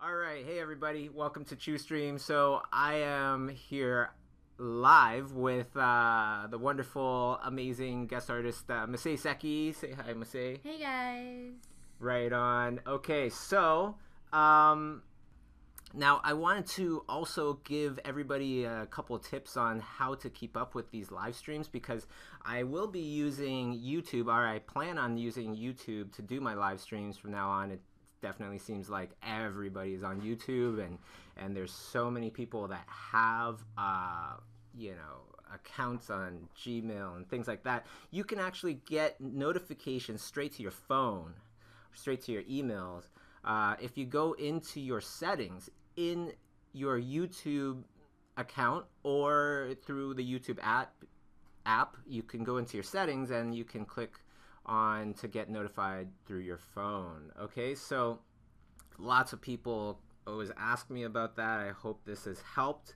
All right, hey everybody, welcome to Chiustream. So I am here live with the wonderful, amazing guest artist Masae Seki. Say hi, Masae. Hey guys. Right on. Okay, so um, now I wanted to also give everybody a couple of tips on how to keep up with these live streams because I will be using YouTube, or I plan on using YouTube to do my live streams from now on. It definitely seems like everybody is on YouTube, and there's so many people that have accounts on Gmail and things like that. You can actually get notifications straight to your phone, straight to your emails. If you go into your settings in your YouTube account or through the YouTube app, you can go into your settings and you can click on to get notified through your phone. Okay, so lots of people always ask me about that. I hope this has helped.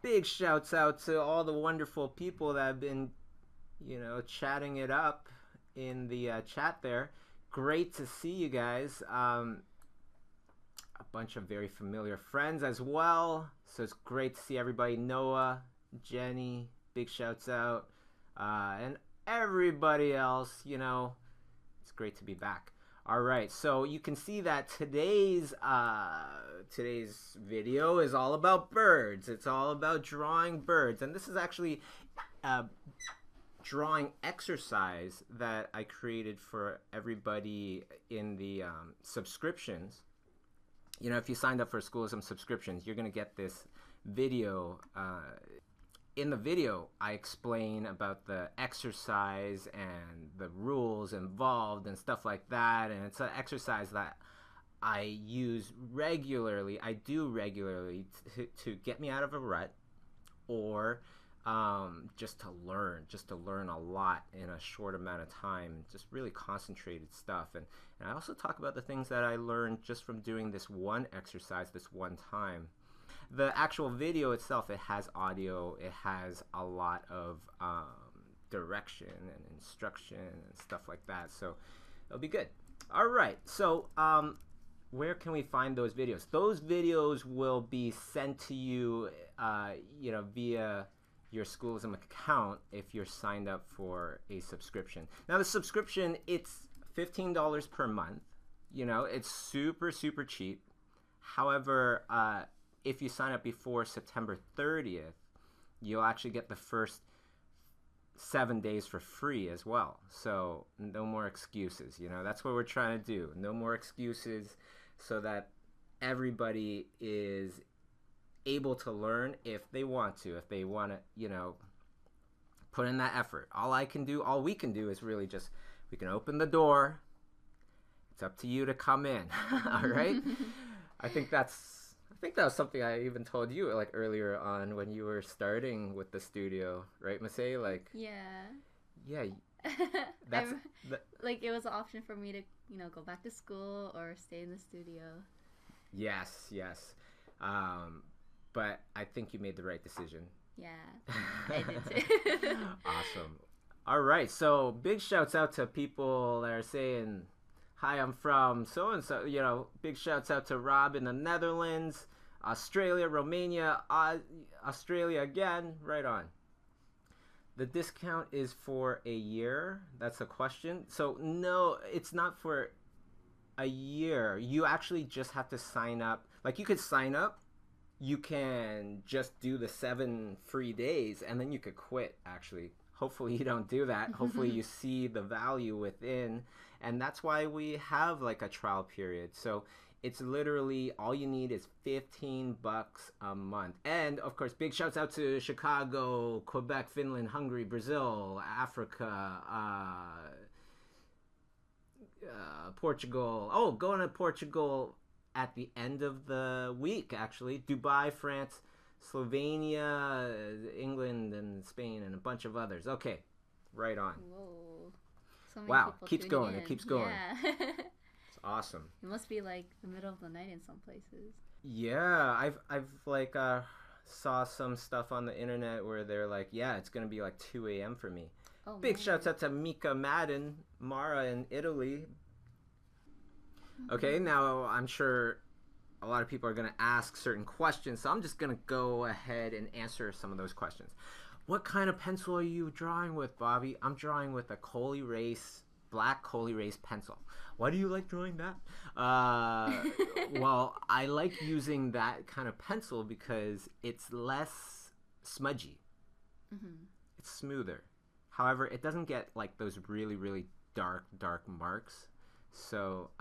Big shouts out to all the wonderful people that have been, chatting it up in the chat there. Great to see you guys. A bunch of very familiar friends as well. So it's great to see everybody. Noah, Jenny, big shouts out. And everybody else, it's great to be back. All right, so you can see that today's video is all about birds. It's all about drawing birds, and this is actually a drawing exercise that I created for everybody in the subscriptions. If you signed up for Schoolism subscriptions, you're gonna get this video. In the video, I explain about the exercise and the rules involved and stuff like that. And it's an exercise that I use regularly. I do regularly to get me out of a rut, or just to learn a lot in a short amount of time. Just really concentrated stuff. And I also talk about the things that I learned just from doing this one exercise this one time. The actual video itself, it has audio, it has a lot of direction and instruction and stuff like that, so it'll be good. All right, so where can we find those videos? Those videos will be sent to you, via your Schoolism account if you're signed up for a subscription. Now the subscription, it's $15 per month. It's super, super cheap. However, if you sign up before September 30th, you'll actually get the first 7 days for free as well. So no more excuses. That's what we're trying to do. No more excuses, so that everybody is able to learn if they want to. If they want to, put in that effort. All we can do is really just, we can open the door. It's up to you to come in. All right? I think that was something I even told you like earlier on when you were starting with the studio, right, Masae? Like, yeah, that's like it was an option for me to go back to school or stay in the studio. Yes. But I think you made the right decision. Yeah, I did too. Awesome. All right, so big shouts out to people that are saying, hi, I'm from so and so. Big shouts out to Rob in the Netherlands, Australia, Romania, Australia again. Right on. The discount is for a year. That's a question. So no, it's not for a year. You actually just have to sign up. Like, you could sign up. You can just do the 7 free days, and then you could quit, actually. Hopefully you don't do that. Hopefully you see the value within, and that's why we have like a trial period. So it's literally, all you need is $15 a month. And of course, big shouts out to Chicago, Quebec, Finland, Hungary, Brazil, Africa, Portugal. Oh, going to Portugal at the end of the week, actually. Dubai, France, Slovenia, England, and Spain, and a bunch of others. Okay, right on. Whoa. So many Wow, people keeps tuning going. in. It keeps going. Yeah. It's awesome. It must be like the middle of the night in some places. Yeah, I've like saw some stuff on the internet where they're like, yeah, it's gonna be like 2 a.m. for me. Oh, Big man. shouts out to Mika Madden, Mara in Italy. Okay, now I'm sure a lot of people are going to ask certain questions, so I'm just going to go ahead and answer some of those questions. What kind of pencil are you drawing with, Bobby? I'm drawing with a coal erase, black coal erase pencil. Why do you like drawing that? Well, I like using that kind of pencil because it's less smudgy. Mm-hmm. It's smoother. However, it doesn't get like those really, really dark marks. So,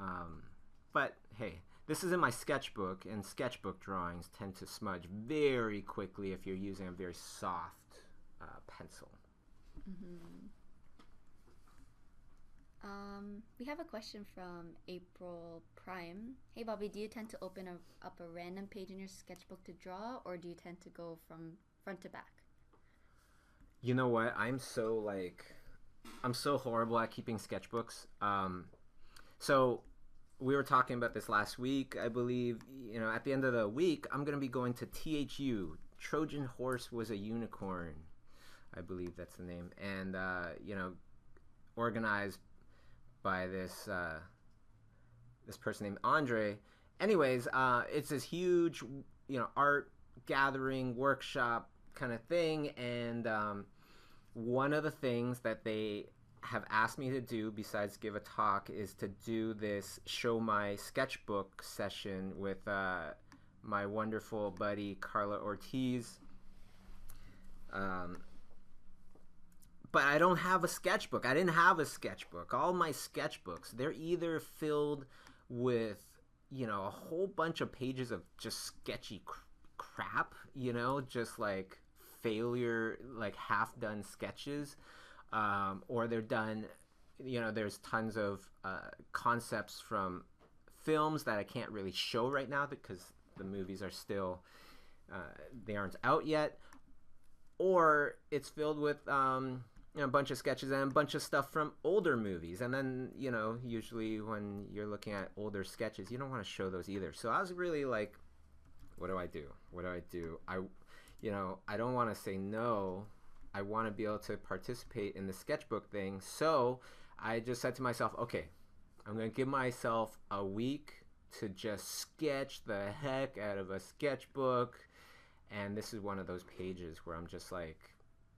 but hey, this is in my sketchbook, and sketchbook drawings tend to smudge very quickly if you're using a very soft pencil. Mm-hmm. We have a question from April Prime. Hey Bobby, do you tend to open up a random page in your sketchbook to draw, or do you tend to go from front to back? You know what? I'm so horrible at keeping sketchbooks. So we were talking about this last week, I believe. You know, at the end of the week, I'm going to be going to THU. Trojan Horse Was a Unicorn, I believe that's the name. And, you know, organized by this person named Andre. Anyways, it's this huge, you know, art gathering workshop kind of thing, and one of the things that they have asked me to do besides give a talk is to do this show my sketchbook session with my wonderful buddy Carla Ortiz. But I don't have a sketchbook. I didn't have a sketchbook. All my sketchbooks, they're either filled with, you know, a whole bunch of pages of just sketchy crap, you know, just like failure, like half-done sketches, or they're done, you know, there's tons of concepts from films that I can't really show right now because the movies are still, they aren't out yet, or it's filled with you know, a bunch of sketches and a bunch of stuff from older movies. And then, you know, usually when you're looking at older sketches, you don't want to show those either. So I was really like, what do I do? You know, I don't want to say no. I want to be able to participate in the sketchbook thing. So I just said to myself, okay, I'm going to give myself a week to just sketch the heck out of a sketchbook. And this is one of those pages where I'm just like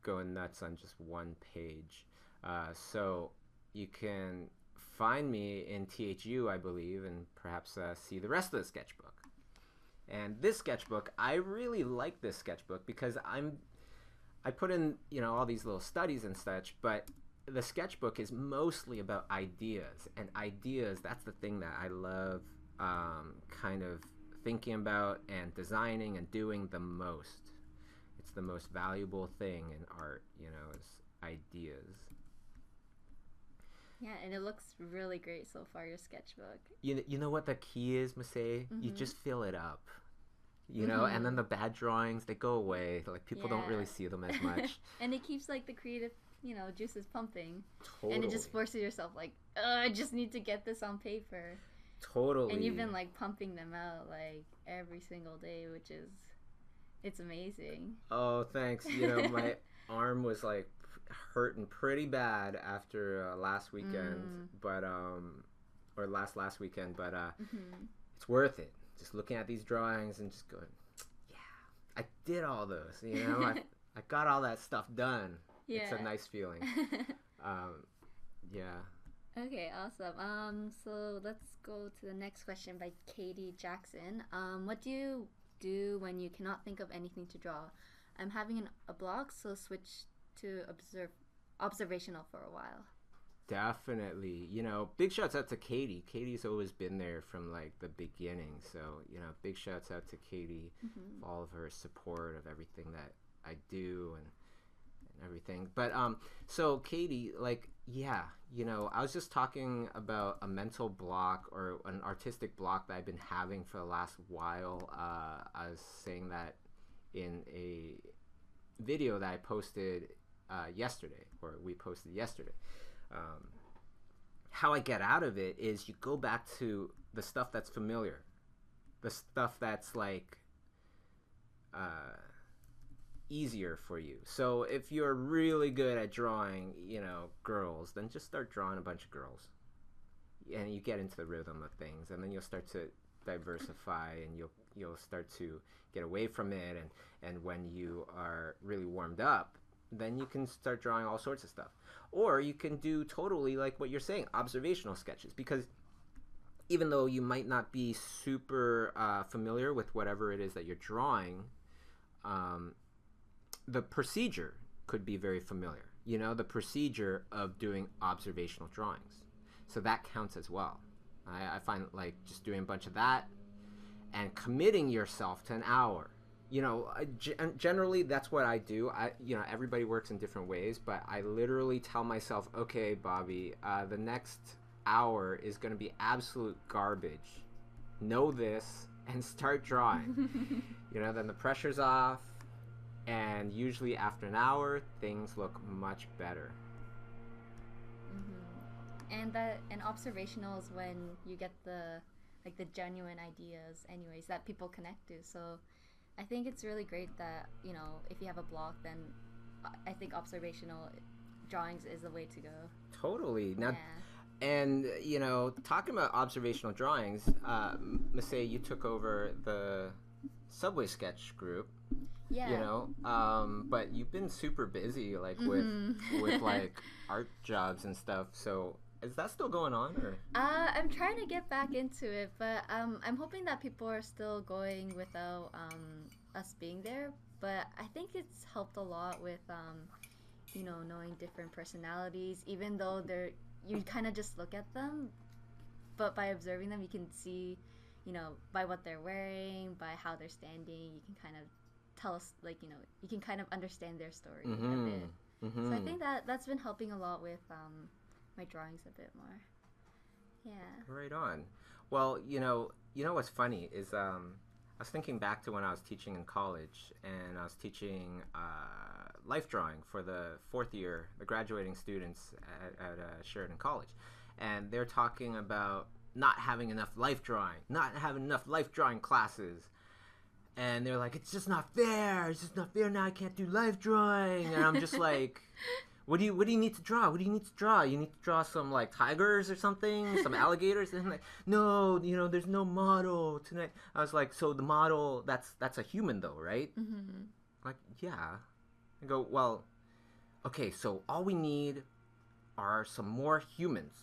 going nuts on just one page. So you can find me in THU, I believe, and perhaps see the rest of the sketchbook. And this sketchbook, I really like this sketchbook because I put in, you know, all these little studies and such, but the sketchbook is mostly about ideas. And ideas, that's the thing that I love kind of thinking about and designing and doing the most. It's the most valuable thing in art, you know, is ideas. Yeah, and it looks really great so far, your sketchbook. You know what the key is, Masae? Mm-hmm. You just fill it up. You know, Mm-hmm. and then the bad drawings, they go away. Like, people don't really see them as much. And it keeps, like, the creative, you know, juices pumping. Totally. And it just forces yourself, like, I just need to get this on paper. Totally. And you've been, like, pumping them out, like, every single day, which is, it's amazing. Oh, thanks. You know, my arm was, like, hurting pretty bad after last weekend, but, or last weekend, but it's worth it. Just looking at these drawings and just going, yeah, I did all those, you know, I got all that stuff done. Yeah. It's a nice feeling. Yeah. Okay, awesome. So let's go to the next question by Katie Jackson. What do you do when you cannot think of anything to draw? I'm having a block, so switch to observational for a while. Definitely. You know, big shouts out to Katie. Katie's always been there from, like, the beginning. So, you know, big shouts out to Katie for all of her support of everything that I do and everything. But, so Katie, like, yeah, you know, I was just talking about a mental block or an artistic block that I've been having for the last while. I was saying that in a video that I posted yesterday, or we posted yesterday. How I get out of it is you go back to the stuff that's familiar, the stuff that's like easier for you. So if you're really good at drawing, you know, girls, then just start drawing a bunch of girls, and you get into the rhythm of things, and then you'll start to diversify, and you'll start to get away from it, and when you are really warmed up, then you can start drawing all sorts of stuff. Or you can do totally like what you're saying, observational sketches, because even though you might not be super familiar with whatever it is that you're drawing, the procedure could be very familiar. You know, the procedure of doing observational drawings. So that counts as well. I find like just doing a bunch of that and committing yourself to an hour. You know, generally that's what I do. Everybody works in different ways, but I literally tell myself, okay, Bobby, the next hour is going to be absolute garbage. Know this and start drawing. Then the pressure's off, and usually after an hour, things look much better. And observational is when you get the genuine ideas, anyways, that people connect to. So I think it's really great that, if you have a block, then I think observational drawings is the way to go. Totally. Now, and, talking about observational drawings, Masae, you took over the Subway sketch group. Yeah. But you've been super busy, like, with like, art jobs and stuff. So is that still going on, or? I'm trying to get back into it, but I'm hoping that people are still going without us being there. But I think it's helped a lot with knowing different personalities, even though you kind of just look at them, but by observing them, you can see, by what they're wearing, by how they're standing, you can kind of tell us, you can kind of understand their story a bit. So I think that's been helping a lot with my drawings a bit more. Yeah. Right on. Well, what's funny is I was thinking back to when I was teaching in college, and I was teaching life drawing for the fourth year, the graduating students at Sheridan College, and they're talking about not having enough life drawing classes. And they're like, it's just not fair. It's just not fair now. I can't do life drawing. And I'm just like, what do you need to draw? What do you need to draw? You need to draw some like tigers or something, some alligators. And I'm like, no, there's no model tonight. I was like, so the model, that's a human though, right? Mm-hmm. Like, yeah. I go, well, okay, so all we need are some more humans.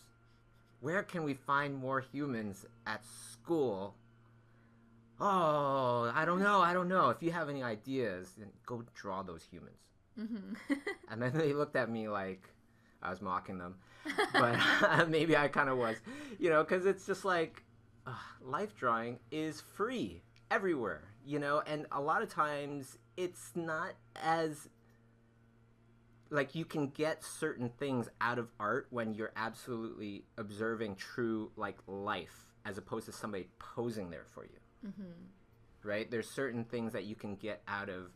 Where can we find more humans at school? Oh, I don't know. If you have any ideas, then go draw those humans. Mm-hmm. And then they looked at me like I was mocking them. But maybe I kind of was. Because it's just like, life drawing is free everywhere, and a lot of times it's not as, like, you can get certain things out of art when you're absolutely observing true, like, life, as opposed to somebody posing there for you. Mm-hmm. Right? There's certain things that you can get out of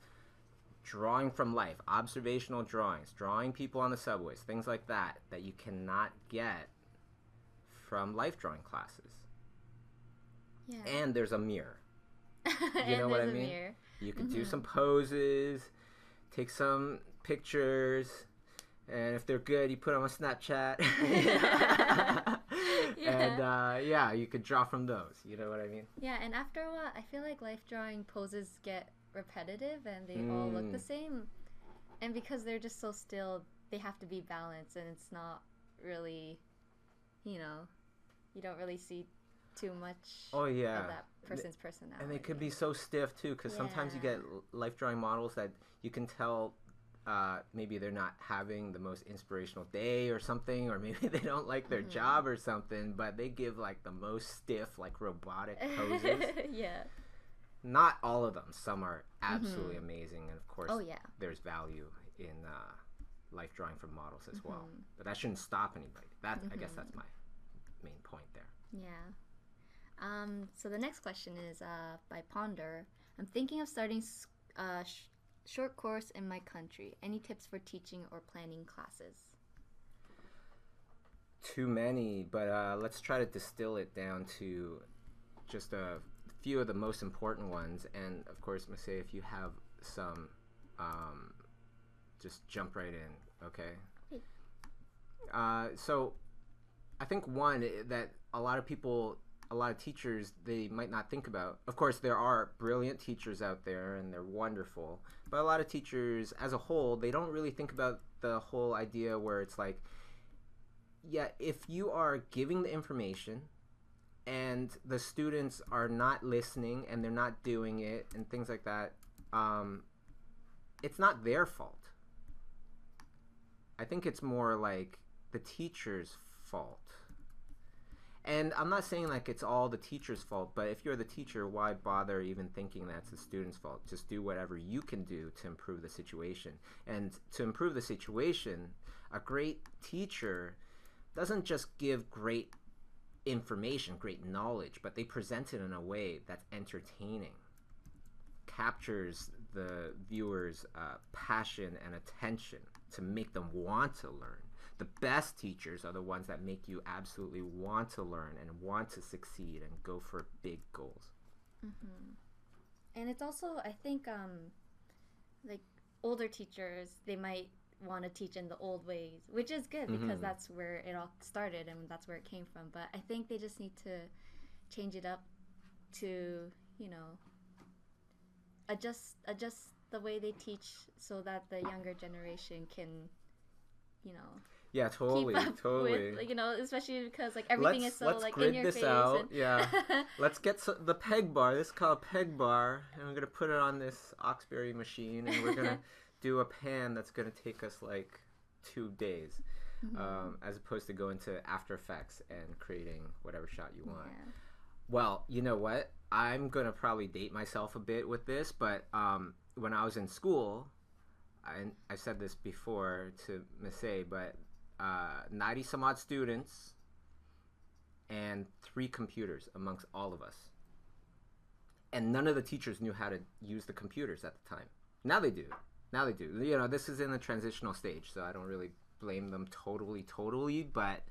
drawing from life, observational drawings, drawing people on the subways, things like that you cannot get from life drawing classes. Yeah. And there's a mirror. You know what I mean? Mirror. You can do some poses, take some pictures, and if they're good, you put them on Snapchat. And you could draw from those. You know what I mean? Yeah, and after a while, I feel like life drawing poses get repetitive and they all look the same. And because they're just so still, they have to be balanced, and it's not really, you don't really see too much of that person's personality. And they could be so stiff too, because sometimes you get life drawing models that you can tell maybe they're not having the most inspirational day or something, or maybe they don't like their job or something, but they give like the most stiff, like robotic poses. Yeah. Not all of them. Some are absolutely amazing, and of course there's value in life drawing from models as well. But that shouldn't stop anybody. I guess that's my main point there. Yeah. So the next question is by Ponder. I'm thinking of starting short course in my country. Any tips for teaching or planning classes? Too many, but let's try to distill it down to just a few of the most important ones. And of course, Masae, if you have some, just jump right in, okay? So I think one that a lot of people a lot of teachers, they might not think about. Of course, there are brilliant teachers out there and they're wonderful, but a lot of teachers as a whole, they don't really think about the whole idea where it's like, yeah, if you are giving the information and the students are not listening and they're not doing it and things like that, it's not their fault. I think it's more like the teacher's fault. And I'm not saying like it's all the teacher's fault, but if you're the teacher, why bother even thinking that's the student's fault? Just do whatever you can do to improve the situation. And to improve the situation, a great teacher doesn't just give great information, great knowledge, but they present it in a way that's entertaining, captures the viewer's passion and attention to make them want to learn. The best teachers are the ones that make you absolutely want to learn and want to succeed and go for big goals. And it's also, I think, like older teachers, they might want to teach in the old ways, which is good because that's where it all started and that's where it came from. But I think they just need to change it up to, you know, adjust the way they teach so that the younger generation can, you know, yeah, totally, keep up totally. with, you know, especially because like everything is so let's like grid in your this face. out. And Yeah, let's get the peg bar. This is called a peg bar, and we're gonna put it on this Oxberry machine, and we're gonna do a pan that's gonna take us like 2 days, as opposed to going to After Effects and creating whatever shot you want. Yeah. Well, you know what? I'm gonna probably date myself a bit with this, but when I was in school, I said this before to Masae, but 90 some odd students and 3 computers amongst all of us. And none of the teachers knew how to use the computers at the time. Now they do. Now they do. You know, this is in the transitional stage, so I don't really blame them totally, but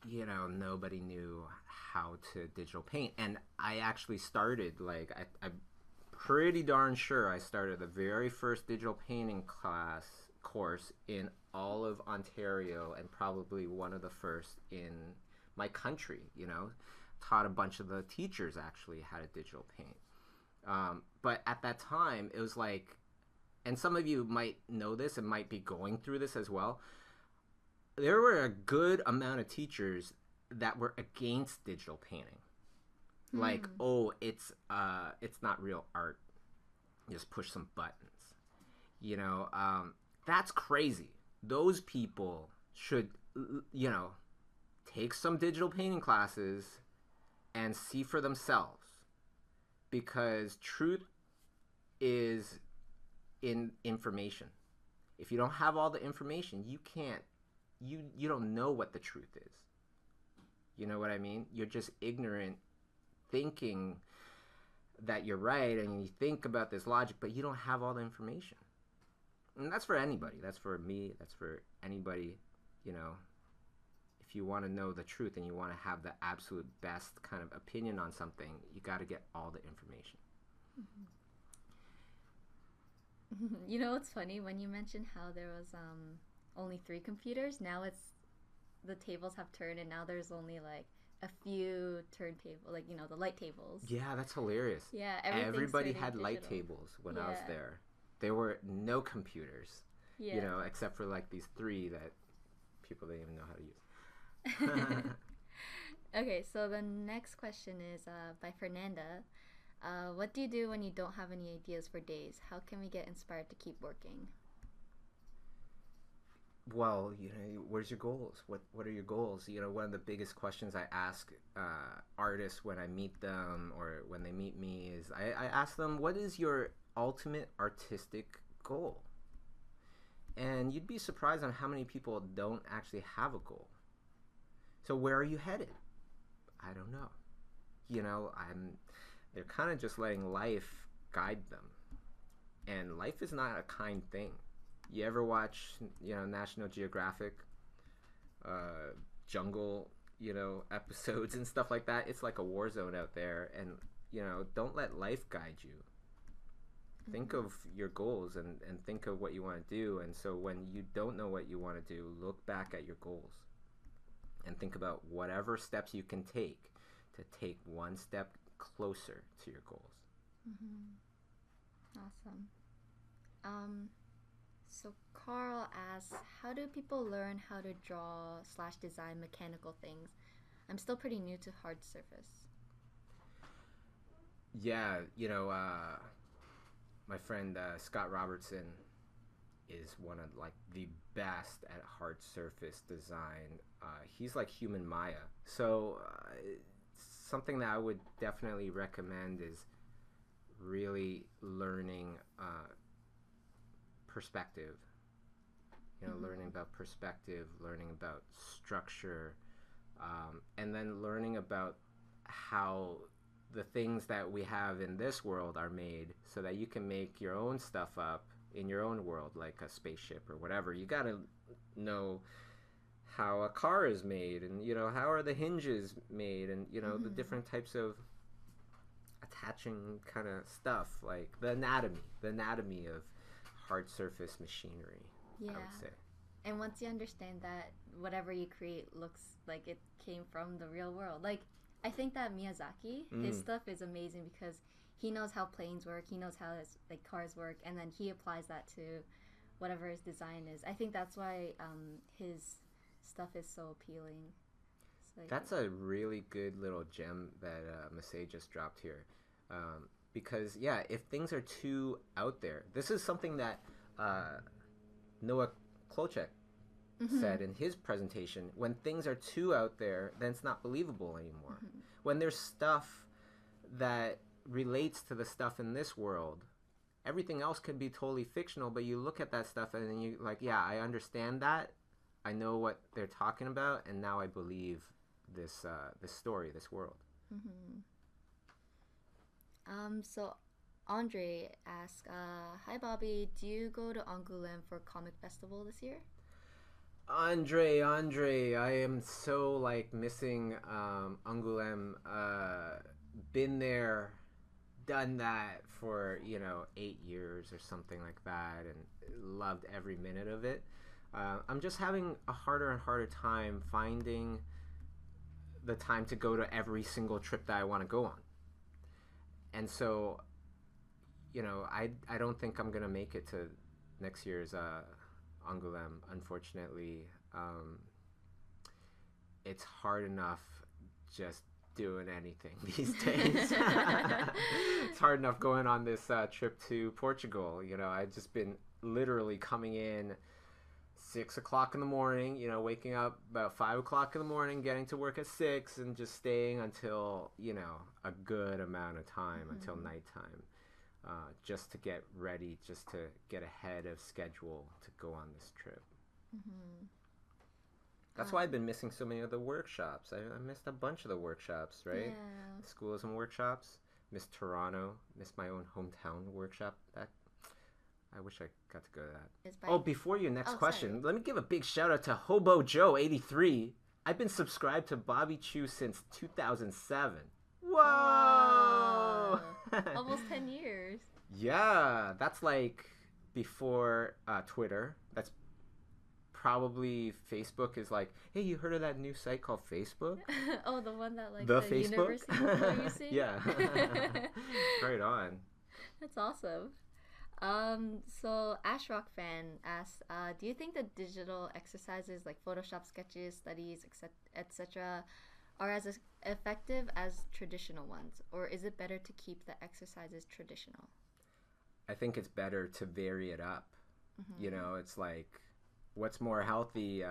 you know, nobody knew how to digital paint. And I actually started, like, I'm pretty darn sure I started the very first digital painting course in all of Ontario and probably one of the first in my country, you know. Taught a bunch of the teachers actually how to digital paint. But at that time, it was like, and some of you might know this and might be going through this as well, there were a good amount of teachers that were against digital painting. Like, oh, it's not real art. Just push some buttons. You know, that's crazy. Those people should, you know, take some digital painting classes and see for themselves. Because truth is in information. If you don't have all the information, you can't, you don't know what the truth is. You know what I mean? You're just ignorant, thinking that you're right, and you think about this logic, but you don't have all the information. And that's for anybody. That's for me. That's for anybody. You know, if you want to know the truth and you want to have the absolute best kind of opinion on something, you got to get all the information. You know what's funny? When you mentioned how there was only 3 computers, now it's the tables have turned, and now there's only like a few turntable, like, you know, the light tables. Yeah, that's hilarious. Yeah, everybody had digital. light tables when I was there. There were no computers, you know, except for like these 3 that people didn't even know how to use. Okay, so the next question is by Fernanda. What do you do when you don't have any ideas for days? How can we get inspired to keep working? Well, you know, where's your goals? What are your goals? You know, one of the biggest questions I ask artists when I meet them or when they meet me is I ask them, what is your ultimate artistic goal? And you'd be surprised on how many people don't actually have a goal. So where are you headed? I don't know. You know, they're kind of just letting life guide them. And life is not a kind thing. You ever watch, you know, National Geographic, jungle, you know, episodes and stuff like that? It's like a war zone out there. And, you know, don't let life guide you. Think of your goals and think of what you want to do. And so when you don't know what you want to do, look back at your goals. and think about whatever steps you can take to take one step closer to your goals. Awesome. So Carl asks, how do people learn how to draw / design mechanical things? I'm still pretty new to hard surface. Yeah, my friend Scott Robertson is one of like the best at hard surface design. He's like human Maya. So something that I would definitely recommend is really learning perspective. Learning about perspective, learning about structure, and then learning about how the things that we have in this world are made so that you can make your own stuff up in your own world, like a spaceship or whatever. You gotta know how a car is made, and how are the hinges made, and the different types of attaching kind of stuff, like the anatomy of hard surface machinery. I would say. And once you understand that whatever you create looks like it came from the real world, like I think that Miyazaki, his stuff is amazing because he knows how planes work, he knows how cars work, and then he applies that to whatever his design is. I think that's why his stuff is so appealing. That's a really good little gem that Masae just dropped here. Because, if things are too out there, this is something that Noah Klochek said in his presentation. When things are too out there, then it's not believable anymore. When there's stuff that relates to the stuff in this world, everything else can be totally fictional, but you look at that stuff and then you like, I understand that. I know what they're talking about, and now I believe this story, this world. So Andre asks, hi Bobby, do you go to Angoulême for Comic Festival this year? Andre, I am so missing Angoulême. Been there, done that for 8 years or something like that, and loved every minute of it. I'm just having a harder and harder time finding the time to go to every single trip that I want to go on. And so, I don't think I'm gonna make it to next year's Angoulême, unfortunately. It's hard enough just doing anything these days. It's hard enough going on this trip to Portugal. I've just been literally coming in 6 o'clock in the morning, waking up about 5 o'clock in the morning, getting to work at 6, and just staying until, a good amount of time, until nighttime, just to get ready, just to get ahead of schedule to go on this trip. That's why I've been missing so many of the workshops. I missed a bunch of the workshops, right? Yeah. Schools and workshops. Missed Toronto. Missed my own hometown workshop. I wish I got to go to that. Before your next question, let me give a big shout out to Hobo Joe 83. I've been subscribed to Bobby Chiu since 2007. Whoa! Almost 10 years. Yeah, that's before Twitter. That's probably Facebook is hey, you heard of that new site called Facebook? Oh, the one that the Facebook? University people using? Yeah. Right on. That's awesome. So Ashrock fan asks, do you think that digital exercises like Photoshop sketches, studies, etc. are as effective as traditional ones, or is it better to keep the exercises traditional? I think it's better to vary it up. It's what's more healthy,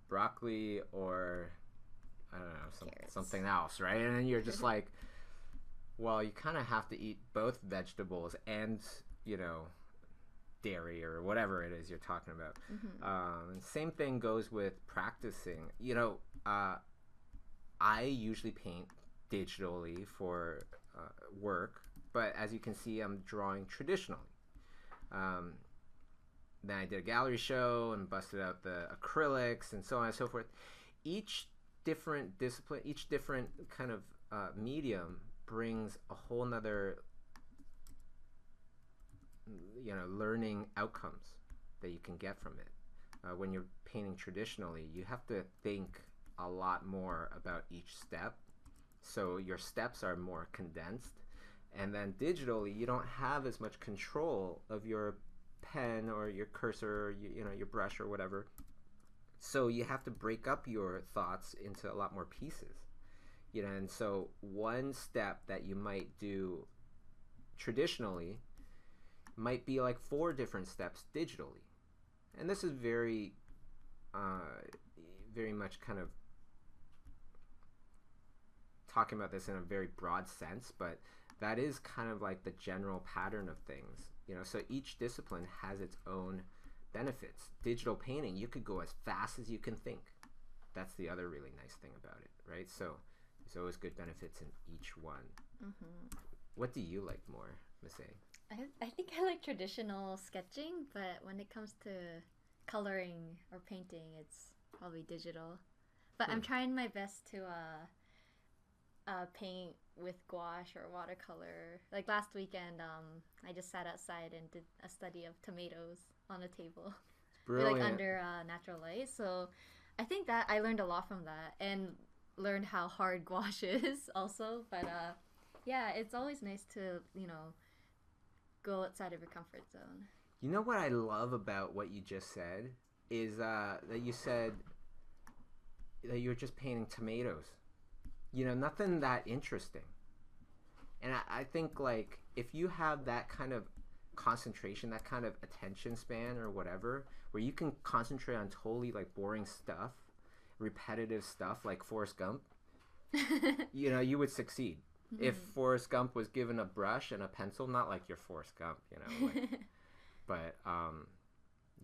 broccoli or I don't know, something else, right? And then you're just well, you kind of have to eat both vegetables and, dairy or whatever it is you're talking about. And same thing goes with practicing. I usually paint digitally for work, but as you can see, I'm drawing traditionally. Then I did a gallery show and busted out the acrylics and so on and so forth. Each different discipline, each different kind of medium brings a whole nother learning outcomes that you can get from it. when you're painting traditionally, you have to think a lot more about each step. So your steps are more condensed. And then digitally, you don't have as much control of your pen or your cursor, or your brush or whatever. So you have to break up your thoughts into a lot more pieces. And so one step that you might do traditionally might be like 4 different steps digitally. And this is very much kind of talking about this in a very broad sense, but that is kind of like the general pattern of things. So each discipline has its own benefits. Digital painting, you could go as fast as you can think. That's the other really nice thing about it, right? So there's always good benefits in each one. Mm-hmm. What do you like more, Masae? I think I like traditional sketching, but when it comes to coloring or painting, it's probably digital. But I'm trying my best to paint with gouache or watercolor. Like last weekend, I just sat outside and did a study of tomatoes on a table. Brilliant. Like under natural light. So I think that I learned a lot from that and learned how hard gouache is also. But yeah, it's always nice to, go outside of your comfort zone. You know what I love about what you just said is that you said that you're just painting tomatoes. Nothing that interesting. And I think, like, if you have that kind of concentration, that kind of attention span or whatever, where you can concentrate on totally, like, boring stuff, repetitive stuff, like Forrest Gump, you would succeed. Mm-hmm. If Forrest Gump was given a brush and a pencil, not like your Forrest Gump, but,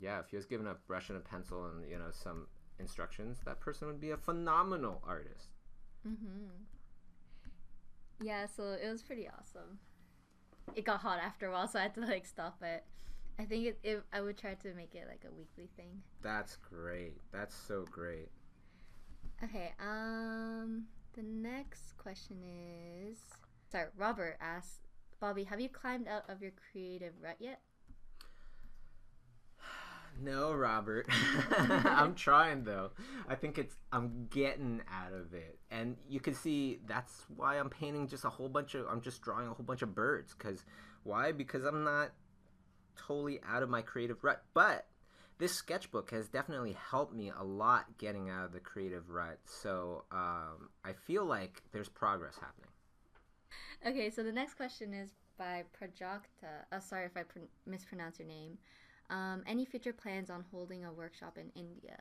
yeah, if he was given a brush and a pencil and, some instructions, that person would be a phenomenal artist. Mm-hmm. Yeah, so it was pretty awesome. It got hot after a while, so I had to like stop it. I think I would try to make it like a weekly thing. That's great. That's so great. Okay, the next question is... Sorry, Robert asks, Bobby, have you climbed out of your creative rut yet? No, Robert. I'm trying though. I think I'm getting out of it. And you can see that's why I'm painting I'm just drawing a whole bunch of birds. Why? Because I'm not totally out of my creative rut. But this sketchbook has definitely helped me a lot getting out of the creative rut. So I feel like there's progress happening. Okay, so the next question is by Prajakta. Sorry if I mispronounce your name. Any future plans on holding a workshop in India?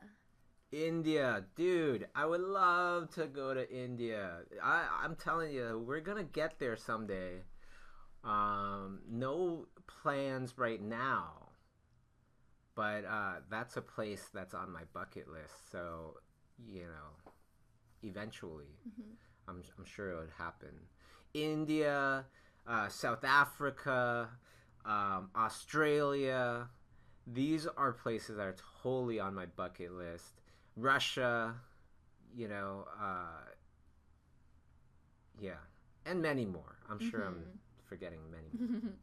India, dude, I would love to go to India. I'm telling you, we're gonna get there someday. No plans right now, but that's a place that's on my bucket list. So, eventually, I'm sure it would happen. India, South Africa, Australia. These are places that are totally on my bucket list. Russia, yeah, and many more. I'm sure I'm forgetting many more.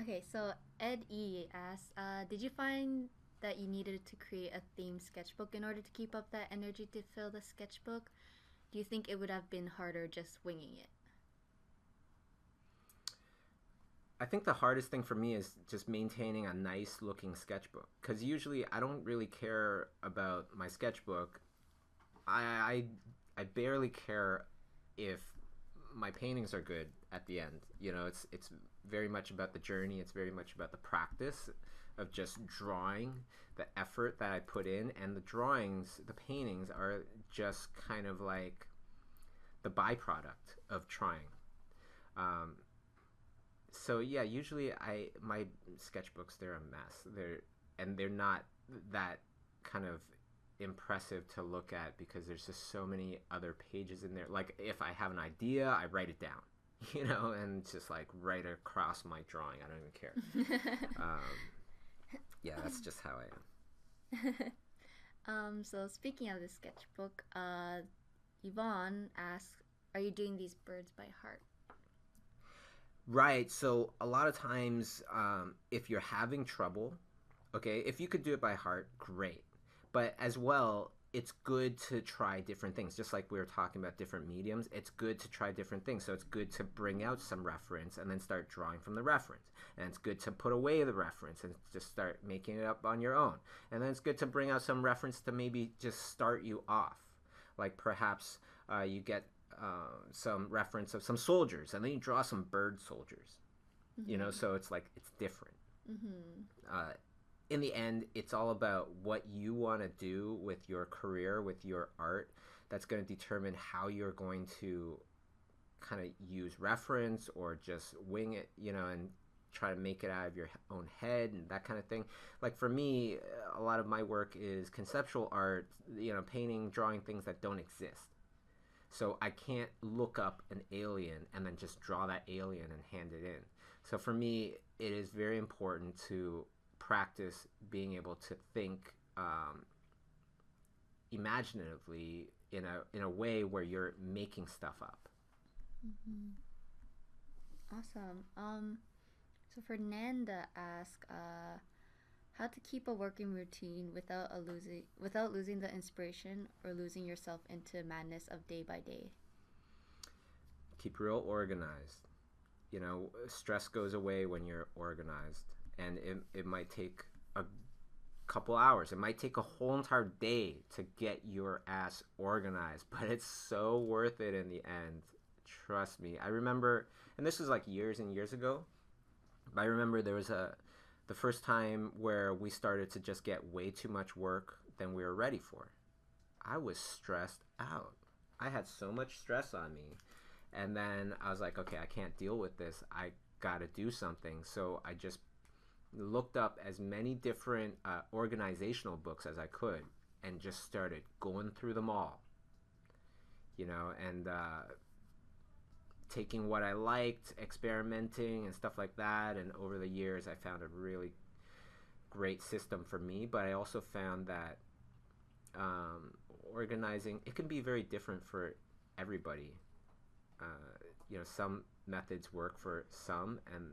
Okay, so Ed E asks, did you find that you needed to create a themed sketchbook in order to keep up that energy to fill the sketchbook? Do you think it would have been harder just winging it? I think the hardest thing for me is just maintaining a nice looking sketchbook, because usually I don't really care about my sketchbook. I barely care if my paintings are good at the end. It's very much about the journey. It's very much about the practice of just drawing, the effort that I put in, and the paintings are just kind of like the byproduct of trying. So yeah, usually my sketchbooks, they're a mess. They're not that kind of impressive to look at because there's just so many other pages in there. Like if I have an idea, I write it down, and it's just like right across my drawing. I don't even care. Yeah, that's just how I am. So speaking of the sketchbook, Yvonne asks, are you doing these birds by heart? Right. So a lot of times, if you're having trouble Okay, if you could do it by heart, great. But as well, it's good to try different things. Just like we were talking about different mediums, it's good to try different things. So it's good to bring out some reference and then start drawing from the reference. And it's good to put away the reference and just start making it up on your own. And then it's good to bring out some reference to maybe just start you off. Like perhaps you get some reference of some soldiers and then you draw some bird soldiers. So it's like it's different. In the end, it's all about what you want to do with your career, with your art. That's going to determine how you're going to kind of use reference or just wing it, and try to make it out of your own head and that kind of thing. Like for me, a lot of my work is conceptual art, painting, drawing things that don't exist. So I can't look up an alien and then just draw that alien and hand it in. So for me, it is very important to practice being able to think imaginatively in a way where you're making stuff up. Awesome. So Fernanda asked, how to keep a working routine without losing the inspiration or losing yourself into madness of day by day. Keep real organized. Stress goes away when you're organized. And it might take a couple hours. It might take a whole entire day to get your ass organized, but it's so worth it in the end. Trust me. I remember, and this was like years and years ago, but I remember there was the first time where we started to just get way too much work than we were ready for. I was stressed out. I had so much stress on me. And then I was like, okay, I can't deal with this. I got to do something. So I just looked up as many different organizational books as I could and just started going through them all, and taking what I liked, experimenting and stuff like that. And over the years, I found a really great system for me, but I also found that organizing, it can be very different for everybody. Some methods work for some and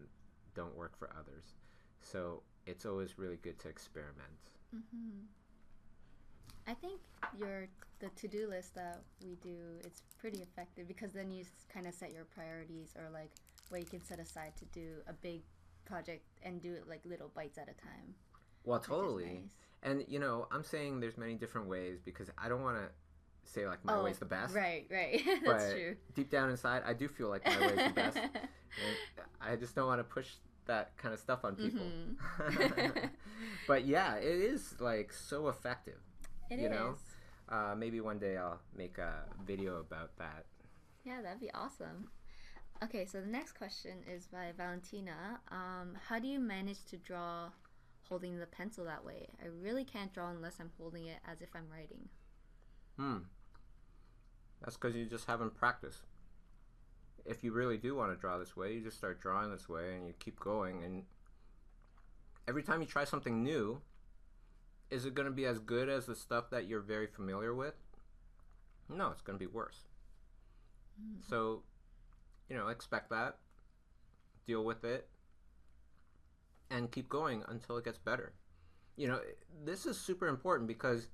don't work for others. So it's always really good to experiment. I think the to-do list that we do, it's pretty effective because then you kind of set your priorities or like what you can set aside to do a big project and do it like little bites at a time. Well, totally. Nice. And I'm saying there's many different ways because I don't want to say like my way's the best. Right. That's but true. Deep down inside, I do feel like my way's the best. And I just don't want to push that kind of stuff on people. But yeah, it is like so effective. It is. Maybe one day I'll make a video about that. Yeah, that'd be awesome. Okay, so the next question is by Valentina. How do you manage to draw holding the pencil that way? I really can't draw unless I'm holding it as if I'm writing. That's because you just haven't practiced. If you really do want to draw this way, you just start drawing this way and you keep going. And every time you try something new, is it going to be as good as the stuff that you're very familiar with? No, it's going to be worse. So, expect that, deal with it, and keep going until it gets better. This is super important because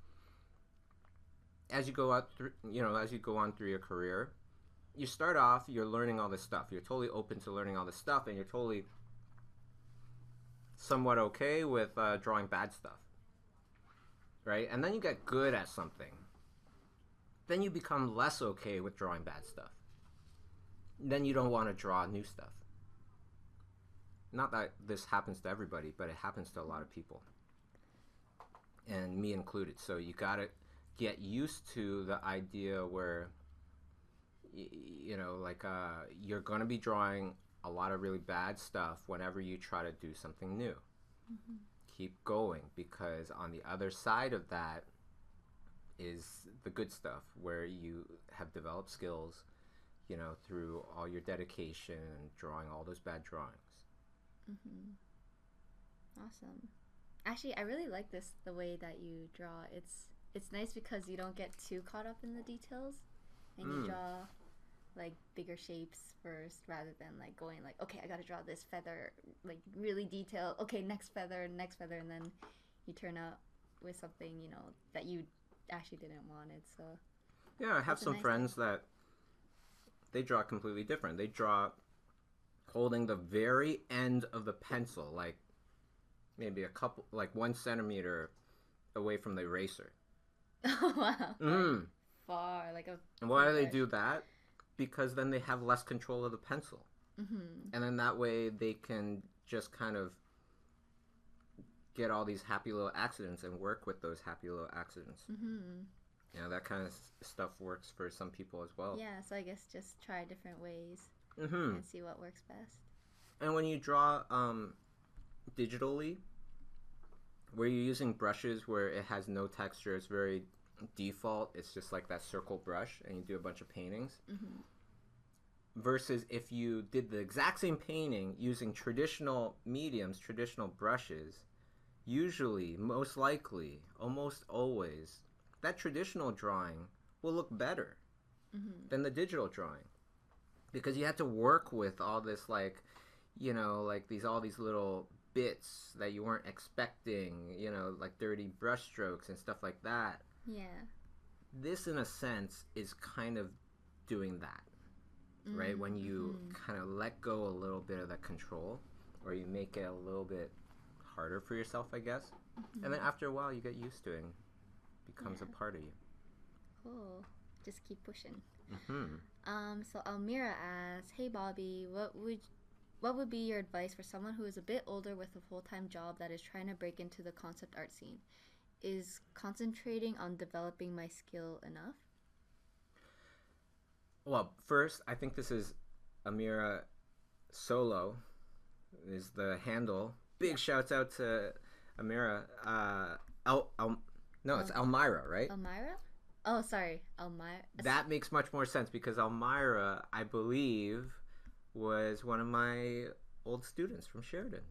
as you go on through your career, you start off, you're learning all this stuff. You're totally open to learning all this stuff, and you're totally somewhat okay with drawing bad stuff, right? And then you get good at something. Then you become less okay with drawing bad stuff. Then you don't want to draw new stuff. Not that this happens to everybody, but it happens to a lot of people, and me included. So you gotta get used to the idea where you're going to be drawing a lot of really bad stuff whenever you try to do something new. Keep going, because on the other side of that is the good stuff where you have developed skills, through all your dedication and drawing all those bad drawings. Awesome. Actually, I really like the way that you draw. It's nice because you don't get too caught up in the details, and you draw like bigger shapes first rather than like going like, okay, I gotta draw this feather like really detailed. Okay, next feather, and then you turn out with something, you know, that you actually didn't want it. So Yeah, I have that's a some nice friends thing. that they draw completely different. They draw holding the very end of the pencil, like maybe a couple, like 1 centimeter away from the eraser. Oh wow, like Mm. far, like a And why do they paintbrush. do that? Because then they have less control of the pencil. Mm-hmm. And then that way they can just kind of get all these happy little accidents and work with those happy little accidents. Mm-hmm. You know, that kind of stuff works for some people as well. Yeah, so I guess just try different ways Mm-hmm. and see what works best. And when you draw digitally, where you're using brushes where it has no texture, it's very default, it's just like that circle brush, and you do a bunch of paintings. Mm-hmm. Versus if you did the exact same painting using traditional mediums, traditional brushes, usually, most likely, almost always, that traditional drawing will look better Mm-hmm. than the digital drawing. Because you had to work with all this, like, you know, like all these little bits that you weren't expecting, you know, like dirty brush strokes and stuff like that. Yeah. This, in a sense, is kind of doing that, right? When you kind of let go a little bit of that control, or you make it a little bit harder for yourself, I guess. Mm-hmm. And then after a while, you get used to it and it becomes a part of you. Cool. Just keep pushing. Mm-hmm. So Almira asks, "Hey Bobby, what would be your advice for someone who is a bit older with a full-time job that is trying to break into the concept art scene? Is concentrating on developing my skill enough?" Well, first, I think this is Amira Solo is the handle. Big shouts out to Amira. No, it's Elmira, right? Elmira? Oh, sorry, Elmira. That makes much more sense because Elmira, I believe, was one of my old students from Sheridan.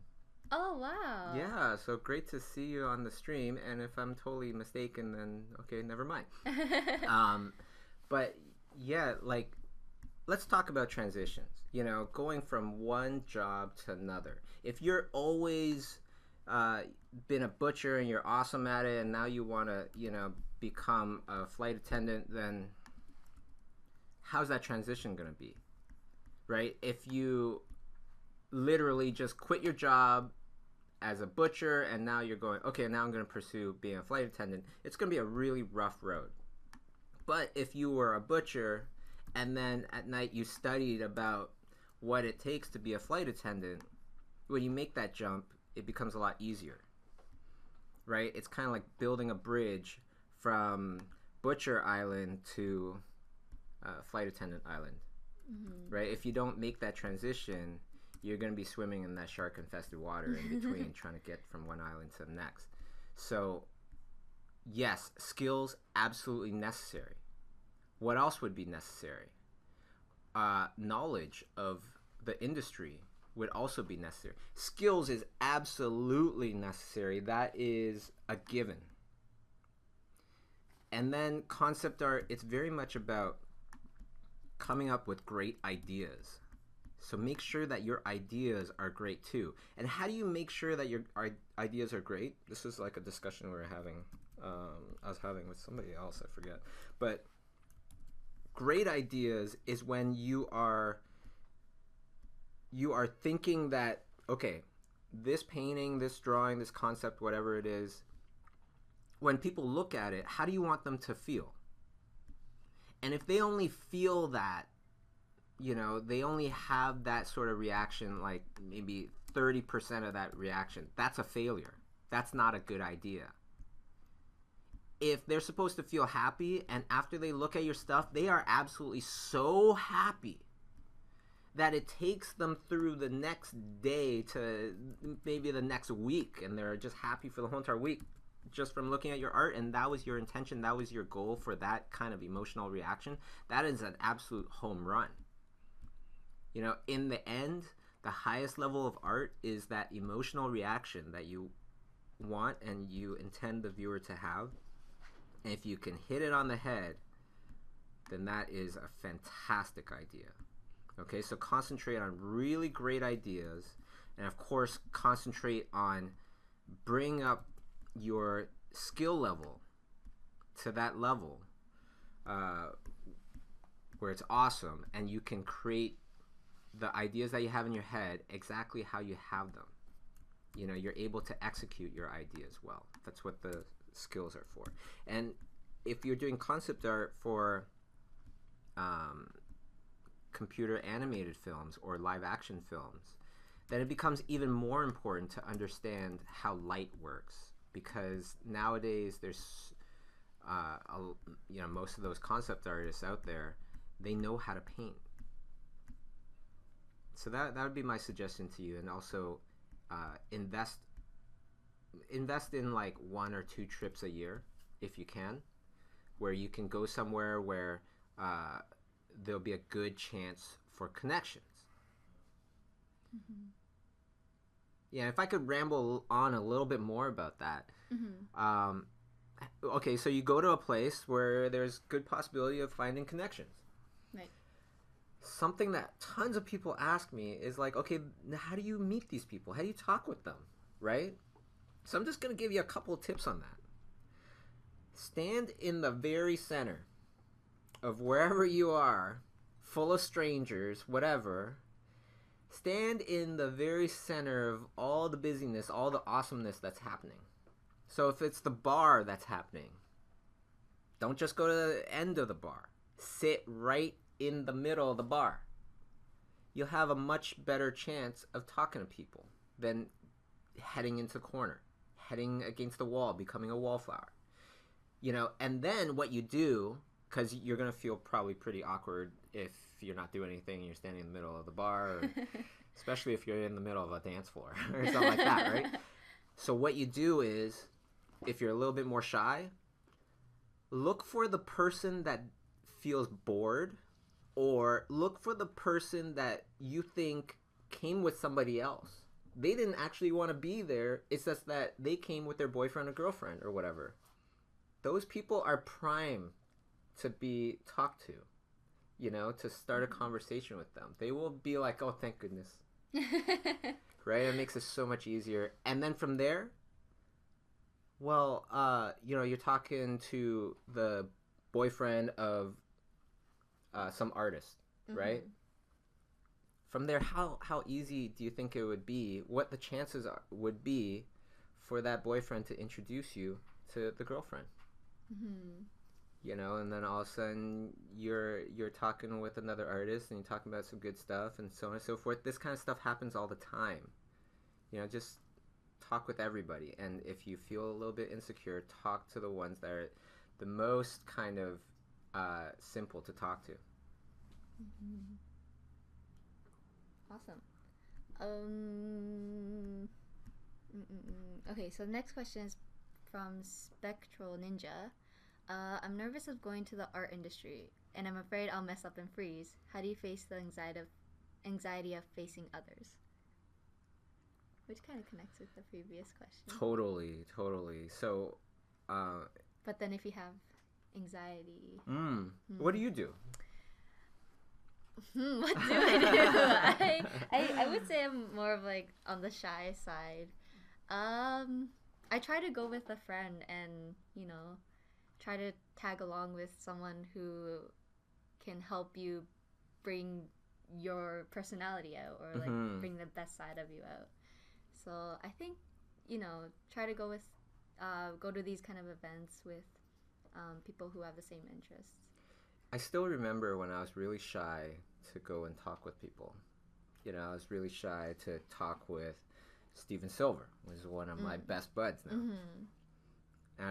Oh, wow. Yeah, so great to see you on the stream. And if I'm totally mistaken, then okay, never mind. But yeah, like, let's talk about transitions. You know, going from one job to another. If you're always been a butcher and you're awesome at it, and now you want to, you know, become a flight attendant, then how's that transition going to be? Right? If you literally just quit your job as a butcher and now you're going, okay, now I'm going to pursue being a flight attendant, it's going to be a really rough road. But if you were a butcher and then at night you studied about what it takes to be a flight attendant, when you make that jump, it becomes a lot easier. Right? It's kind of like building a bridge from Butcher Island to Flight Attendant Island. Mm-hmm. Right? If you don't make that transition, you're going to be swimming in that shark-infested water in between trying to get from one island to the next. So, yes, skills absolutely necessary. What else would be necessary? Knowledge of the industry would also be necessary. Skills is absolutely necessary. That is a given. And then concept art, it's very much about coming up with great ideas. So make sure that your ideas are great too. And how do you make sure that your ideas are great? This is like a discussion we were having. I was having with somebody else, I forget. But great ideas is when you are thinking that, okay, this painting, this drawing, this concept, whatever it is, when people look at it, how do you want them to feel? And if they only feel that, you know, they only have that sort of reaction, like maybe 30% of that reaction, that's a failure. That's not a good idea. If they're supposed to feel happy and after they look at your stuff, they are absolutely so happy that it takes them through the next day to maybe the next week, and they're just happy for the whole entire week just from looking at your art, and that was your intention, that was your goal for that kind of emotional reaction, that is an absolute home run. You know, in the end, the highest level of art is that emotional reaction that you want and you intend the viewer to have. And if you can hit it on the head, then that is a fantastic idea. Okay, so concentrate on really great ideas, and of course concentrate on bring up your skill level to that level where it's awesome, and you can create the ideas that you have in your head exactly how you have them. You know, you're able to execute your ideas well. That's what the skills are for. And if you're doing concept art for computer animated films or live action films, then it becomes even more important to understand how light works, because nowadays there's you know, most of those concept artists out there, they know how to paint. So that would be my suggestion to you. And also invest in like 1 or 2 trips a year if you can, where you can go somewhere where there'll be a good chance for connections. Mm-hmm. Yeah, if I could ramble on a little bit more about that. Mm-hmm. Okay, so you go to a place where there's good possibility of finding connections. Right. Something that tons of people ask me is like, okay, how do you meet these people? How do you talk with them, right? So I'm just going to give you a couple of tips on that. Stand in the very center of wherever you are, full of strangers, whatever. Stand in the very center of all the busyness, all the awesomeness that's happening. So if it's the bar that's happening, don't just go to the end of the bar. Sit right in the middle of the bar. You'll have a much better chance of talking to people than heading into the corner, heading against the wall, becoming a wallflower. You know, and then what you do, because you're going to feel probably pretty awkward if you're not doing anything and you're standing in the middle of the bar, or especially if you're in the middle of a dance floor or something like that, right? So what you do is, if you're a little bit more shy, look for the person that feels bored, or look for the person that you think came with somebody else. They didn't actually want to be there. It's just that they came with their boyfriend or girlfriend or whatever. Those people are prime to be talked to, you know, to start a conversation with them. They will be like, oh, thank goodness. Right? It makes it so much easier. And then from there, well, you know, you're talking to the boyfriend of some artist, right? Mm-hmm. From there, how easy do you think it would be, what the chances would be for that boyfriend to introduce you to the girlfriend? Mm-hmm. You know, and then all of a sudden you're talking with another artist and you're talking about some good stuff and so on and so forth. This kind of stuff happens all the time. You know, just talk with everybody. And if you feel a little bit insecure, talk to the ones that are the most kind of simple to talk to. Mm-hmm. Awesome. Okay, so the next question is from Spectral Ninja. I'm nervous of going to the art industry, and I'm afraid I'll mess up and freeze. How do you face the anxiety of facing others? Which kind of connects with the previous question. Totally. So, but then if you have anxiety... what do you do? What do I do? I would say I'm more of like on the shy side. I try to go with a friend and, you know, try to tag along with someone who can help you bring your personality out, or like bring the best side of you out. So I think, you know, try to go to these kind of events with people who have the same interests. I still remember when I was really shy to go and talk with people. You know, I was really shy to talk with Steven Silver, who's one of my best buds now. And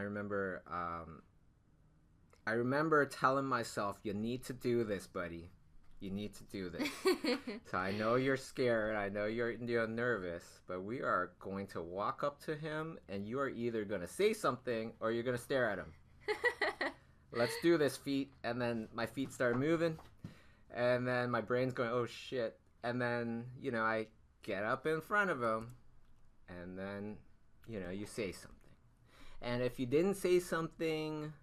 I remember telling myself, you need to do this, buddy. You need to do this. So I know you're scared. I know you're nervous, but we are going to walk up to him, and you are either going to say something or you're going to stare at him. Let's do this, feet. And then my feet start moving, and then my brain's going, oh shit. And then, you know, I get up in front of him, and then, you know, you say something. And if you didn't say something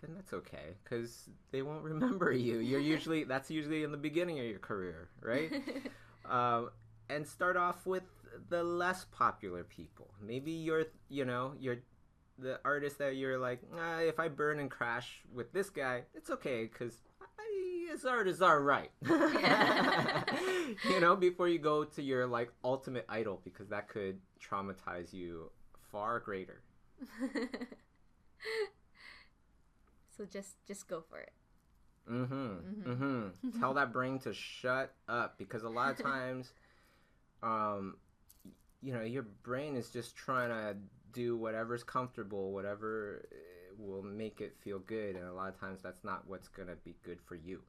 then that's okay, because they won't remember you. That's usually in the beginning of your career, right? And start off with the less popular people. Maybe you're the artist that you're like, if I burn and crash with this guy, it's okay, because his art is all right. Before you go to your like ultimate idol, because that could traumatize you far greater. So just go for it. Tell that brain to shut up, because a lot of times, your brain is just trying to do whatever's comfortable, whatever will make it feel good, and a lot of times that's not what's gonna be good for you.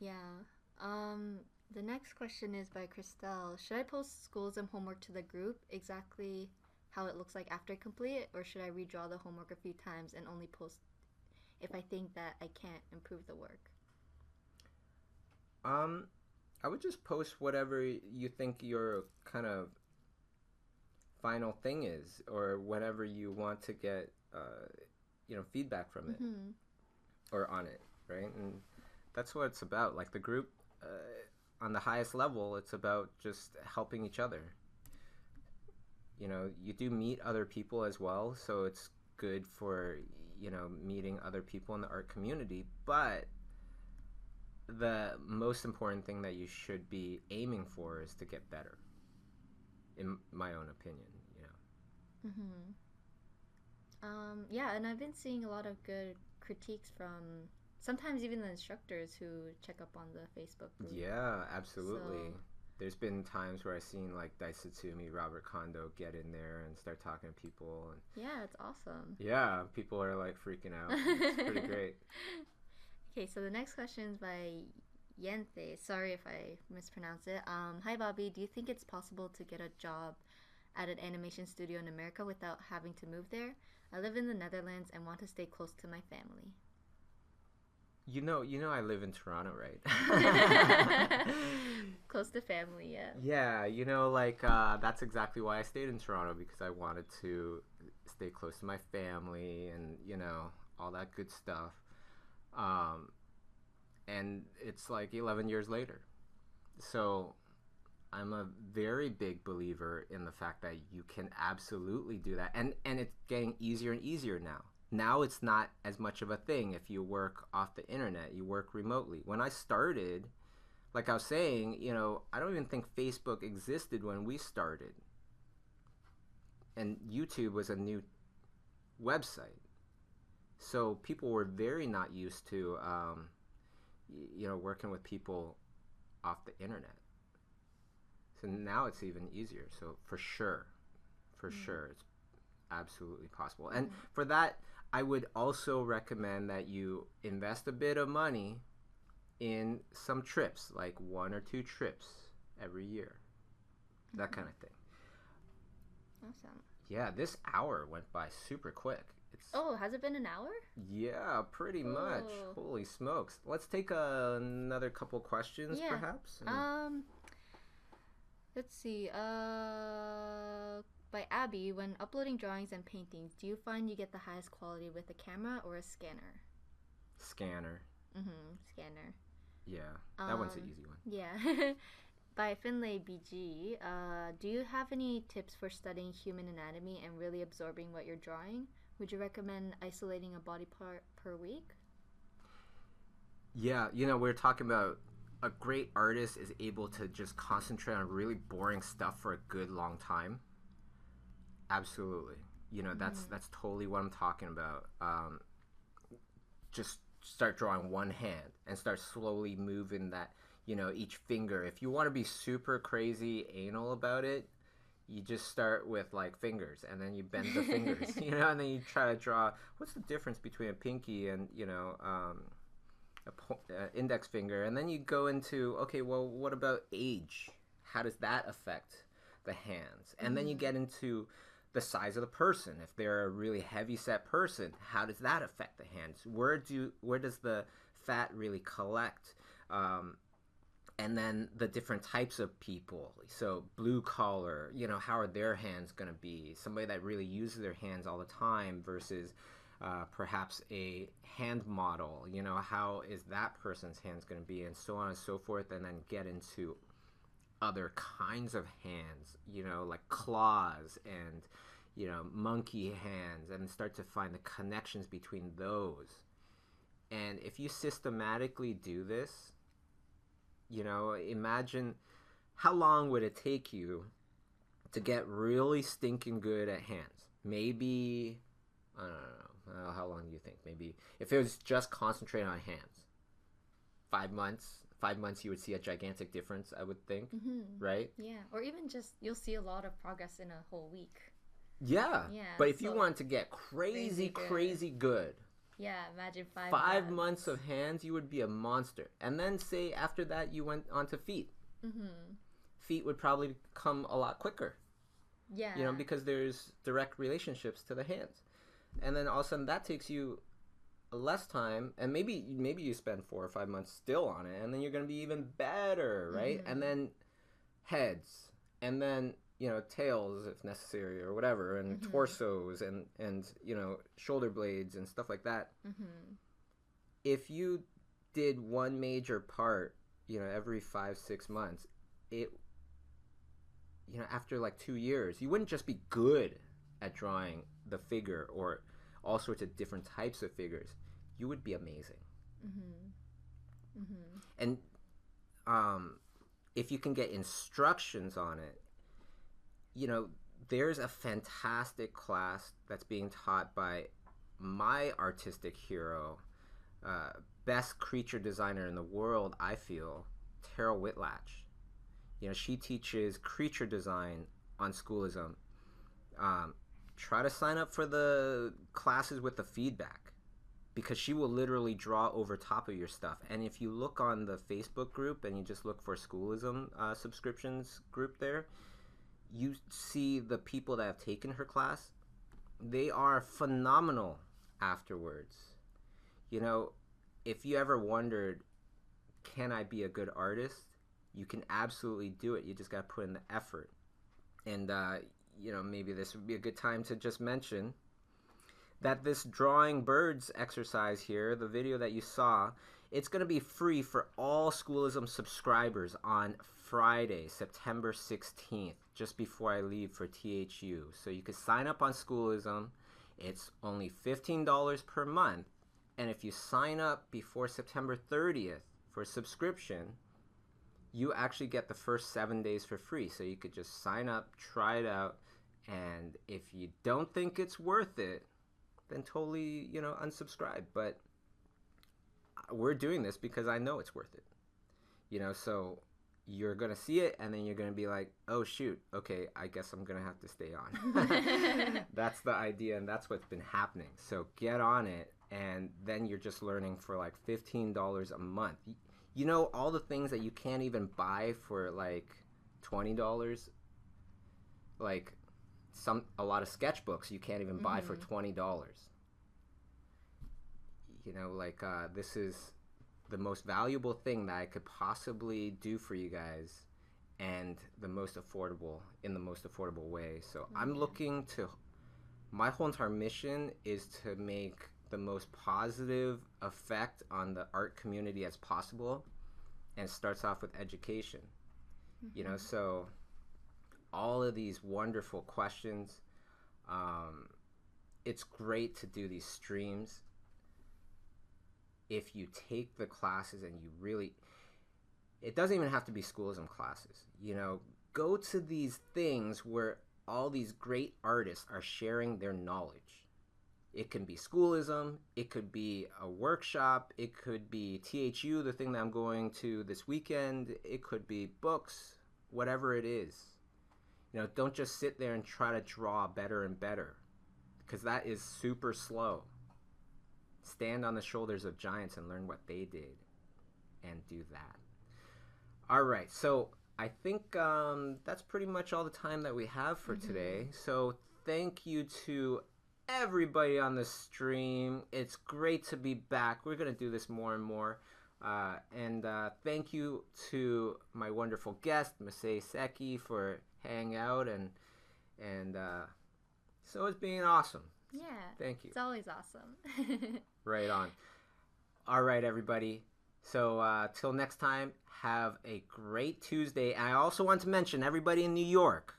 Yeah. The next question is by Christelle. Should I post goals and homework to the group exactly how it looks like after I complete it, or should I redraw the homework a few times and only post if I think that I can't improve the work? I would just post whatever you think your kind of final thing is, or whenever you want to get feedback from it or on it, right? And that's what it's about. Like the group, on the highest level, it's about just helping each other. You do meet other people as well, so it's good for meeting other people in the art community, but the most important thing that you should be aiming for is to get better, in my own opinion. Yeah, and I've been seeing a lot of good critiques from sometimes even the instructors who check up on the Facebook group. Yeah, absolutely. So, there's been times where I've seen like Daisutsumi, Robert Kondo get in there and start talking to people, and yeah, it's awesome. yeah, people are like freaking out. It's pretty great. Okay, so the next question is by Yente. Sorry if I mispronounce it. Hi Bobby, do you think it's possible to get a job at an animation studio in America without having to move there? I live in the Netherlands and want to stay close to my family. I live in Toronto, right? Close to family, yeah. Yeah, that's exactly why I stayed in Toronto, because I wanted to stay close to my family and, all that good stuff. And it's like 11 years later. So I'm a very big believer in the fact that you can absolutely do that. And it's getting easier and easier now. Now it's not as much of a thing if you work off the internet, you work remotely. When I started, like I was saying, I don't even think Facebook existed when we started. And YouTube was a new website. So people were very not used to, working with people off the internet. So now it's even easier. So for sure, it's absolutely possible. And for that, I would also recommend that you invest a bit of money in some trips, like 1 or 2 trips every year. That kind of thing. Awesome. Yeah, this hour went by super quick. Oh, has it been an hour? Yeah, pretty much. Holy smokes. Let's take another couple questions, perhaps. Let's see. By Abby, when uploading drawings and paintings, do you find you get the highest quality with a camera or a scanner? Scanner. Scanner. Yeah, that one's an easy one. Yeah. By Finlay BG, do you have any tips for studying human anatomy and really absorbing what you're drawing? Would you recommend isolating a body part per week? Yeah, we're talking about a great artist is able to just concentrate on really boring stuff for a good long time. Absolutely. That's totally what I'm talking about. Just start drawing one hand and start slowly moving that, each finger. If you want to be super crazy anal about it, you just start with like fingers, and then you bend the fingers, and then you try to draw. What's the difference between a pinky and index finger? And then you go into, okay, well, what about age? How does that affect the hands? And then you get into the size of the person. If they're a really heavy set person, how does that affect the hands? Where does the fat really collect? And then the different types of people. So blue collar, how are their hands going to be? Somebody that really uses their hands all the time versus perhaps a hand model. You know, how is that person's hands going to be, and so on and so forth, and then get into other kinds of hands, you know, like claws and, you know, monkey hands, and start to find the connections between those. And if you systematically do this, you know, imagine how long would it take you to get really stinking good at hands? Maybe, I don't know, how long do you think? Maybe if it was just concentrating on hands, 5 months. 5 months, you would see a gigantic difference, I would think, right? Yeah, or even just you'll see a lot of progress in a whole week. Yeah, but if you want to get crazy good, yeah, imagine 5 months of hands, you would be a monster. And then say after that you went on to feet. Feet would probably come a lot quicker. Yeah. You know, because there's direct relationships to the hands. And then all of a sudden that takes you less time, and maybe you spend 4 or 5 months still on it, and then you're going to be even better, right? And then heads, and then, you know, tails if necessary or whatever, and torsos and you know, shoulder blades and stuff like that. If you did one major part, you know, every 5-6 months, it, you know, after like 2 years, you wouldn't just be good at drawing the figure or all sorts of different types of figures. You would be amazing. And if you can get instructions on it, you know, there's a fantastic class that's being taught by my artistic hero, best creature designer in the world, I feel, Tara Whitlatch. You know, she teaches creature design on Schoolism. Try to sign up for the classes with the feedback, because she will literally draw over top of your stuff. And if you look on the Facebook group and you just look for Schoolism subscriptions group there, you see the people that have taken her class. They are phenomenal afterwards. You know, if you ever wondered, can I be a good artist? You can absolutely do it. You just got to put in the effort. And, you know, maybe this would be a good time to just mention that this drawing birds exercise here, the video that you saw, it's going to be free for all Schoolism subscribers on Friday, September 16th, just before I leave for THU. So you can sign up on Schoolism. It's only $15 per month. And if you sign up before September 30th for a subscription, you actually get the first 7 days for free. So you could just sign up, try it out, and if you don't think it's worth it, then totally, you know, unsubscribe. But we're doing this because I know it's worth it. You know, so you're going to see it, and then you're going to be like, oh, shoot, okay, I guess I'm going to have to stay on. That's the idea, and that's what's been happening. So get on it, and then you're just learning for like $15 a month. You know, all the things that you can't even buy for like $20, like a lot of sketchbooks you can't even buy for $20. You know, like this is the most valuable thing that I could possibly do for you guys, and the most affordable, in the most affordable way. So I'm looking to, my whole entire mission is to make the most positive effect on the art community as possible, and it starts off with education. You know, so all of these wonderful questions, it's great to do these streams. If you take the classes and you really, it doesn't even have to be Schoolism classes, you know, go to these things where all these great artists are sharing their knowledge. It can be Schoolism, it could be a workshop, it could be THU, the thing that I'm going to this weekend, it could be books, whatever it is. You know, don't just sit there and try to draw better and better, because that is super slow. Stand on the shoulders of giants and learn what they did, and do that. All right, so I think that's pretty much all the time that we have for today. So thank you to everybody on the stream. It's great to be back. We're going to do this more and more. And thank you to my wonderful guest, Masae Seki, for hanging out. And so it's been awesome. Yeah. Thank you. It's always awesome. Right on. All right, everybody. So till next time, have a great Tuesday. And I also want to mention everybody in New York.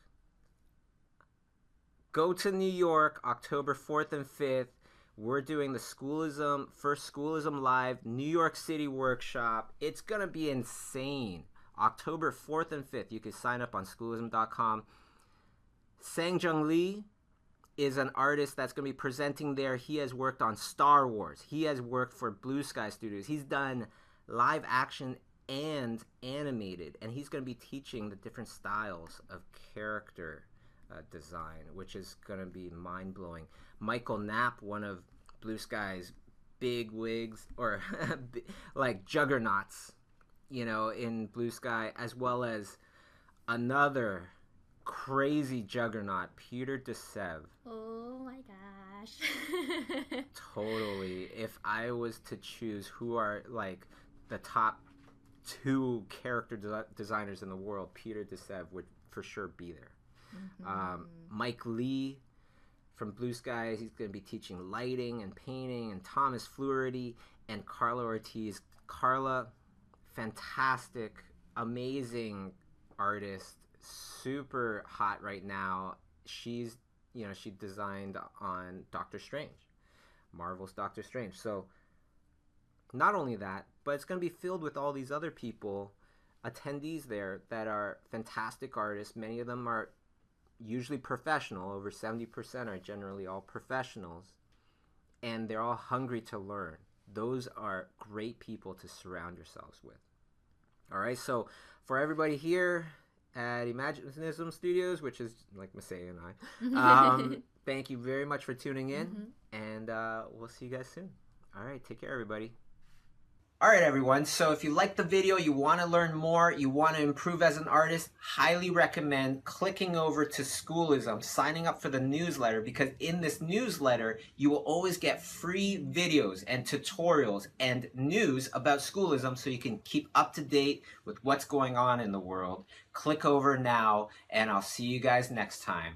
Go to New York October 4th and 5th. We're doing the first Schoolism Live New York City workshop. It's going to be insane. October 4th and 5th. You can sign up on schoolism.com. Sang-Jung Lee is an artist that's going to be presenting there. He has worked on Star Wars. He has worked for Blue Sky Studios. He's done live action and animated, and he's going to be teaching the different styles of character design, which is going to be mind-blowing. Michael Knapp, one of Blue Sky's big wigs, or like juggernauts, in Blue Sky, as well as another crazy juggernaut, Peter DeSev. Oh my gosh. Totally. If I was to choose who are like the top 2 character designers in the world, Peter DeSev would for sure be there. Mike Lee from Blue Sky, he's going to be teaching lighting and painting, and Thomas Fluharty and Carla Ortiz. Carla, fantastic, amazing artist, super hot right now. She designed on Doctor Strange, Marvel's Doctor Strange. So not only that, but it's going to be filled with all these other people, attendees there that are fantastic artists. Many of them are usually professional. Over 70% are generally all professionals, and they're all hungry to learn. Those are great people to surround yourselves with. All right, so for everybody here at Imaginism Studios, which is like Masae and I, thank you very much for tuning in, and we'll see you guys soon. All right, take care, everybody. All right, everyone. So if you like the video, you want to learn more, you want to improve as an artist, highly recommend clicking over to Schoolism, signing up for the newsletter, because in this newsletter, you will always get free videos and tutorials and news about Schoolism so you can keep up to date with what's going on in the world. Click over now, and I'll see you guys next time.